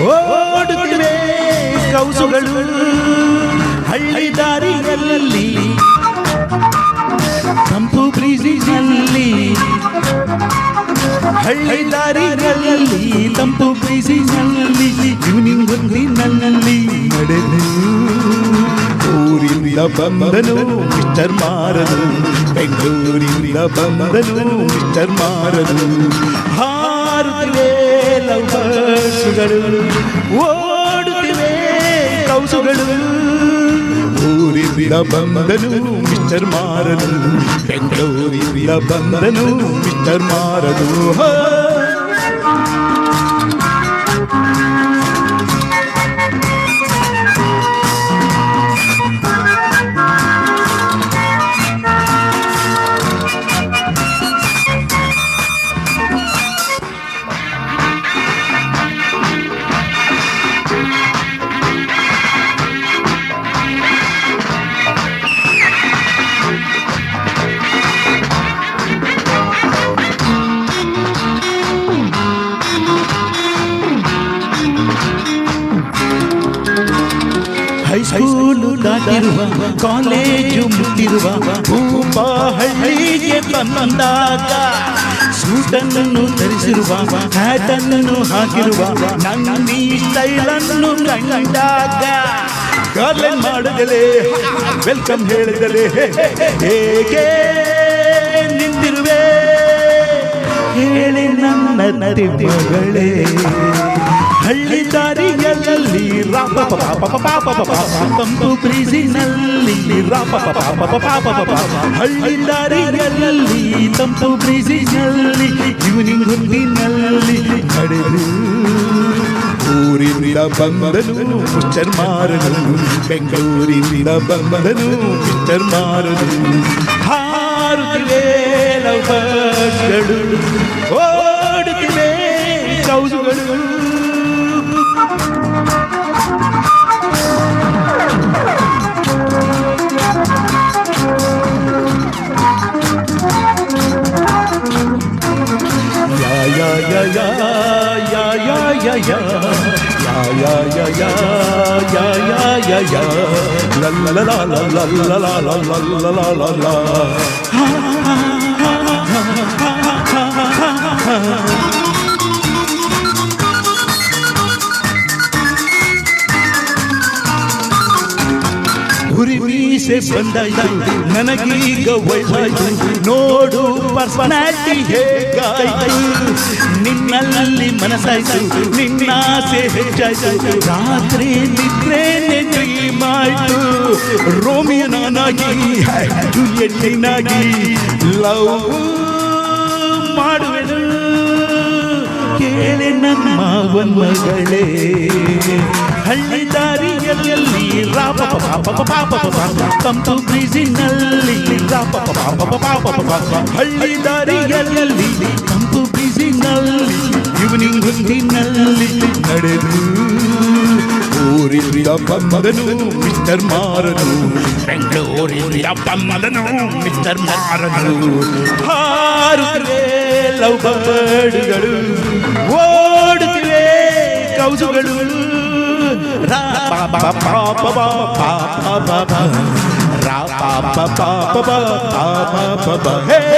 ಓಡುತ್ತಿವೆ ಕೌಸುಗಳು ಹಳ್ಳಿ ದಾರಿಯಲ್ಲಿ ತಂಪು ಬ್ರೀಜಿನಲ್ಲಿ ಹಳ್ಳಿ ದಾರಿಯಲ್ಲಿ ತಂಪು ಬ್ರೀಜಿನಲ್ಲಿ ಈವ್ನಿಂಗ್ ಹೊತ್ತಿನಲ್ಲಿ ನಡೆದು ಊರಿಂದ ಬಂದನು ಮಿಸ್ಟರ್ ಮಾರನು ಬೆಂಗಳೂರಿಂದ ಬಂದನು ಮಿಸ್ಟರ್ ಮಾರನು ಹಾರುತ್ತಿವೆ ಲವ್ಬರ್ಸ್ಗಳು ಓಡುತ್ತಿವೆ ಕೌಸುಗಳು ಊರಿಂದ ಬಂದನು ಮಿಸ್ಟರ್ ಮಾರನು ಬೆಂಗಳೂರಿಂದ ಬಂದನು ಮಿಸ್ಟರ್ ಮಾರನು ಹೈಸ್ಕೂಲು ದಾಟಿರುವ ಕಾಲೇಜು ಮುಟ್ಟಿರುವ ಭೂಪ ಹಳ್ಳಿಗೆ ಬಂದಾಗ ಸೂಟನ್ನು ಧರಿಸಿರುವ ಹ್ಯಾಟನ್ನು ಹಾಕಿರುವ ನನ್ನ ಸ್ಟೈಲನ್ನು ಕಂಡಾಗ ಗಾರ್ಲೆನ್ ಮಾಡಿದಲೆ ವೆಲ್ಕಮ್ ಹೇಳಿದಲೆ ಹೇಗೆ ನಿಂತಿರುವೆ ಹೇಳಿ ನನ್ನ ಮಗಳೇ ಹಳ್ಳಿ ದಾರಿಯಲ್ಲಿ ತಂಪು ಬ್ರೀಜಿನಲ್ಲಿ ಹಳ್ಳಿ ದಾರಿಯಲ್ಲಿ ತಂಪು ಬ್ರೀಜಿನಲ್ಲಿ ಈವ್ನಿಂಗ್ ಹೊತ್ತಿನಲ್ಲಿ ನಡೆದು ಊರಿಂದ ಬಂದನು ಮಿಸ್ಟರ್ ಮಾರನು ಬೆಂಗಳೂರಿಂದ ಬಂದನು ಮಿಸ್ಟರ್ ಮಾರನು ಹಾರುತ್ತಿವೆ ಲವ್ಬರ್ಸ್ಗಳು ಓಡುತ್ತಿವೆ ಕೌಸುಗಳು ಹುರಿಮೀಸೆ ಬಂದಾಯ್ತು ನನಗೀಗ ವಯಸ್ಸಾಯ್ತು ನೋಡು ಪರ್ಸನಾಲಿಟಿ ಹೇಗಾಯ್ತು ನಿನ್ನಲ್ಲಿ ಮನಸ್ಸಾಯ್ತು ನಿನ್ನಾಸೆ ಹೆಚ್ಚಾಯ್ತು ರಾತ್ರಿ ನಿದ್ರೇನೆ ಡ್ರೀಮಾಯ್ತು ರೋಮಿಯನಾಗಿ ಜೂಲಿಯಟ್ಟಿನಾಗಿ ಲವ್ ಮಾಡುವೆನು ಕೇಳಿ ನನ್ನ ಮಗಳೇ ಹಳ್ಳಿ ದಾರಿಯಲ್ಲಿ ತಂಪು ಬ್ರೀಜಿನಲ್ಲಿ ಹಳ್ಳಿ ದಾರಿಯಲ್ಲಿ ತಂಪು ಬ್ರೀಜಿನಲ್ಲಿ ಈವ್ನಿಂಗ್ ಹೊತ್ತಿನಲ್ಲಿ ನಡೆದು ಊರಿಂದ ಬಂದನು ಮಿಸ್ಟರ್ ಮಾರನು ಬೆಂಗಳೂರಿಂದ ಬಂದನು ಮಿಸ್ಟರ್ ಮಾರನು ಹಾರುತ್ತಿವೆ ಲವ್ಬರ್ಡ್ಗಳು ಓಡುತ್ತಿವೆ ಕೌಸುಗಳು ಹೇ